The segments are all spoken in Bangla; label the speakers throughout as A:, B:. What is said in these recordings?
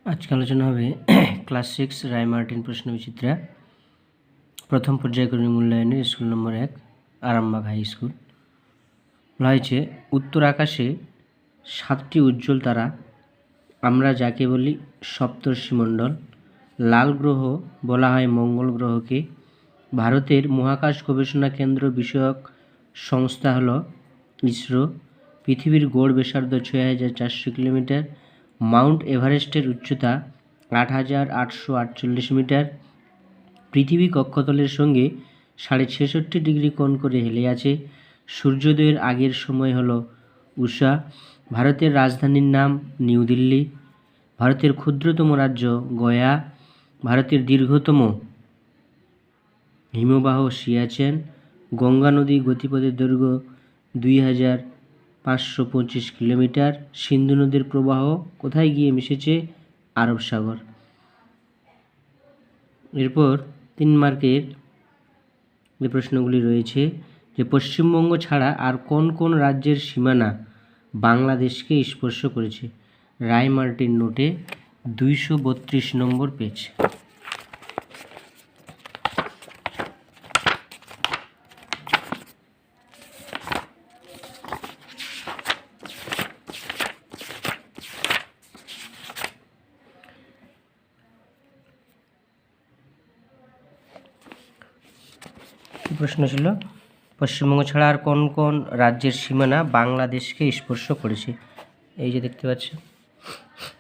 A: আজকে আলোচনা হবে ক্লাস 6 রায়মার্টিন প্রশ্নবিচিত্রা প্রথম পর্যায়ক্রমিক মূল্যায়নের school number 1 Arambagh high school. বলা হয়েছে উত্তর আকাশে 7টি উজ্জ্বল তারা, আমরা যাকে বলি সপ্তর্ষিমণ্ডল। লাল গ্রহ বলা হয় মঙ্গল গ্রহকে। ভারতের মহাকাশ গবেষণা কেন্দ্র বিষয়ক সংস্থা হল ইসরো। পৃথিবীর গড় ব্যাসার্ধ 6,400 কিলোমিটার। মাউন্ট এভারেস্টের উচ্চতা 8,848 মিটার। পৃথিবী কক্ষতলের সঙ্গে 66.5 ডিগ্রি কোণ করে হেলে আছে। সূর্যোদয়ের আগের সময় হল উষা। ভারতের রাজধানীর নাম নিউ দিল্লি। ভারতের ক্ষুদ্রতম রাজ্য গয়া। ভারতের দীর্ঘতম হিমবাহ সিয়াচেন। গঙ্গা নদী গতিপথের দৈর্ঘ্য 2,525 কিলোমিটার। সিন্ধু নদীর প্রবাহ কোথায় গিয়ে মিশেছে? আরব সাগর। এরপর 3 মার্কের যে প্রশ্নগুলি রয়েছে যে পশ্চিমবঙ্গ ছাড়া আর কোন কোন রাজ্যের সীমানা বাংলাদেশকে স্পর্শ করেছে? রায়মার্টিন নোটে 232 নম্বর পেজ। প্রশ্ন ছিল পশ্চিমবঙ্গ ছাড়া আর কোন কোন রাজ্যের সীমানা বাংলাদেশকে স্পর্শ করেছে? এই যে দেখতে পাচ্ছেন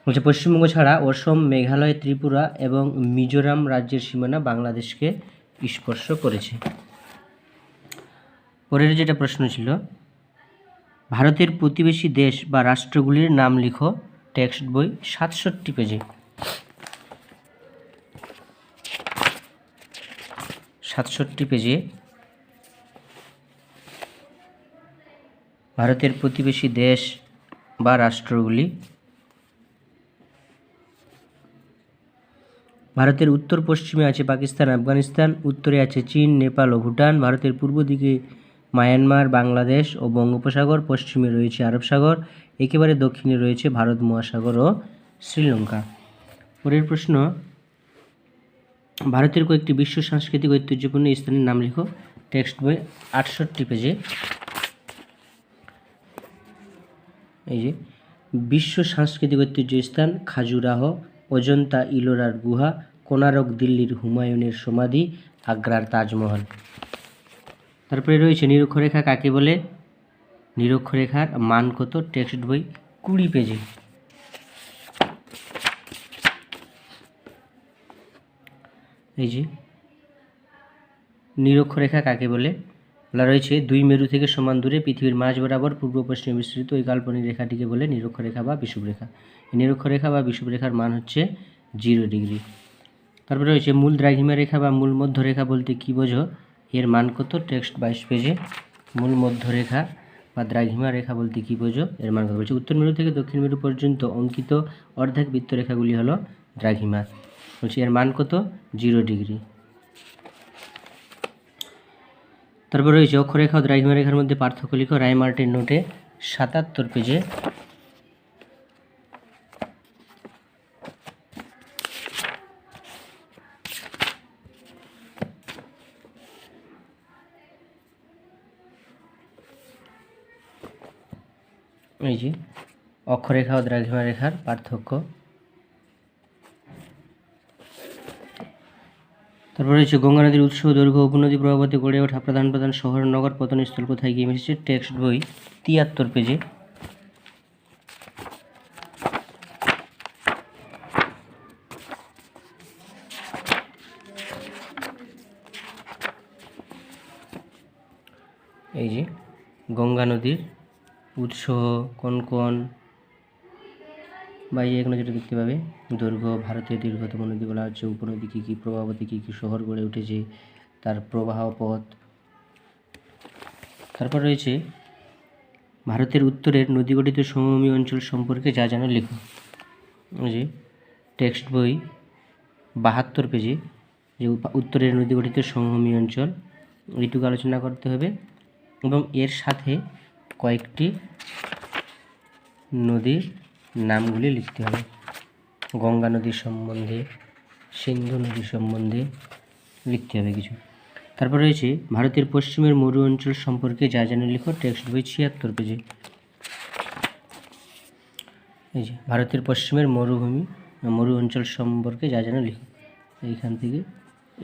A: বলছে পশ্চিমবঙ্গ ছাড়া অসম, মেঘালয়, ত্রিপুরা এবং মিজোরাম রাজ্যের সীমানা বাংলাদেশকে স্পর্শ করেছে। পরের যেটা প্রশ্ন ছিল ভারতের প্রতিবেশী দেশ বা রাষ্ট্রগুলির নাম লিখো। টেক্সট বই 67 পেজে। 67 পেজে ভারতের প্রতিবেশী দেশ বা রাষ্ট্রগুলি। ভারতের উত্তর পশ্চিমে আছে পাকিস্তান, আফগানিস্তান। উত্তরে আছে চীন, নেপাল ও ভুটান। ভারতের পূর্ব দিকে মায়ানমার, বাংলাদেশ ও বঙ্গোপসাগর। পশ্চিমে রয়েছে আরব সাগর। একেবারে দক্ষিণে রয়েছে ভারত মহাসাগর ও শ্রীলঙ্কা। পরের প্রশ্ন ভারতের কয়েকটি বিশ্ব সাংস্কৃতিক ঐতিহ্যপূর্ণ স্থানের নাম লিখো। টেক্সট বই 68 পেজে। এই যে বিশ্ব সাংস্কৃতিক ঐতিহ্য স্থান খাজুরাহ, অজন্তা ইলোরার গুহা, কোনারক দিল্লির হুমায়ুনের সমাধি, আগ্রার তাজমহল। তারপরে রয়েছে নিরক্ষরেখা কাকে বলে? নিরক্ষরেখার মান কত? টেক্সট বই 20 পেজে। এই যে নিরক্ষরেখা কাকে বলে? বলা রয়েছে 2 মেরু থেকে সমান দূরে পৃথিবীর মাঝ বরাবর পূর্ব পশ্চিমে বিস্তৃত ওই কাল্পনিক রেখাটিকে বলে নিরক্ষরেখা বা বিষুবরেখা। এই নিরক্ষরেখা বা বিষুবরেখার মান হচ্ছে 0 ডিগ্রি। তারপরে রয়েছে মূল দ্রাঘিমা রেখা বা মূল মধ্যরেখা বলতে কী বোঝো? এর মান কত? টেক্সট 22 পেজে। মূল মধ্যরেখা বা দ্রাঘিমা রেখা বলতে কী বোঝো? এর মান কত? বলছে উত্তর মেরু থেকে দক্ষিণ মেরু পর্যন্ত অঙ্কিত অর্ধেক বৃত্তরেখাগুলি হলো দ্রাঘিমা। বলছি এর মান কত? 0 ডিগ্রি। তারপর রয়েছে অক্ষরেখা ও দ্রাঘিমা রেখার মধ্যে পার্থক্য লিখো। রায়মার্টিন নোটে 77 পেজে। এই যে অক্ষরেখা ও দ্রাঘিমা রেখার পার্থক্য। তারপর রয়েছে গঙ্গা নদীর উৎস, দৈর্ঘ্য, উপনদী প্রবাহতে গড়ে ওঠা প্রধান প্রধান শহর, নগর, পতনস্থল কোথায় গিয়ে মিশেছে? টেক্সট বই 73 পেজে। এই যে গঙ্গা নদীর উৎস কোন কোন বা এগুলো যেটা দেখতে পাবে দৈর্ঘ্য, ভারতের দীর্ঘতম নদী বলা হচ্ছে, উপনদী কী কী, প্রবাহতে কী কী শহর গড়ে উঠেছে, তার প্রবাহ পথ। তারপর রয়েছে ভারতের উত্তরের নদীগঠিত সমভূমি অঞ্চল সম্পর্কে যা জানো লিখো। ওই যে টেক্সট বই 72 পেজে যে উত্তরের নদীগঠিত সমভূমি অঞ্চল এইটুকু আলোচনা করতে হবে এবং এর সাথে কয়েকটি নদীর নামগুলি লিখতে হবে। গঙ্গা নদী সম্বন্ধে, সিন্ধু নদী সম্বন্ধে লিখতে হবে কিছু। তারপর রয়েছে ভারতের পশ্চিমের মরু অঞ্চল সম্পর্কে যা জানো লিখো, টেক্সট বই 76 পেজে। এই যে ভারতের পশ্চিমের মরু অঞ্চল সম্পর্কে যা জানো লিখো, এইখান থেকে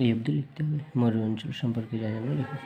A: এই অবধি লিখতে হবে, মরু অঞ্চল সম্পর্কে যা জানো লিখো।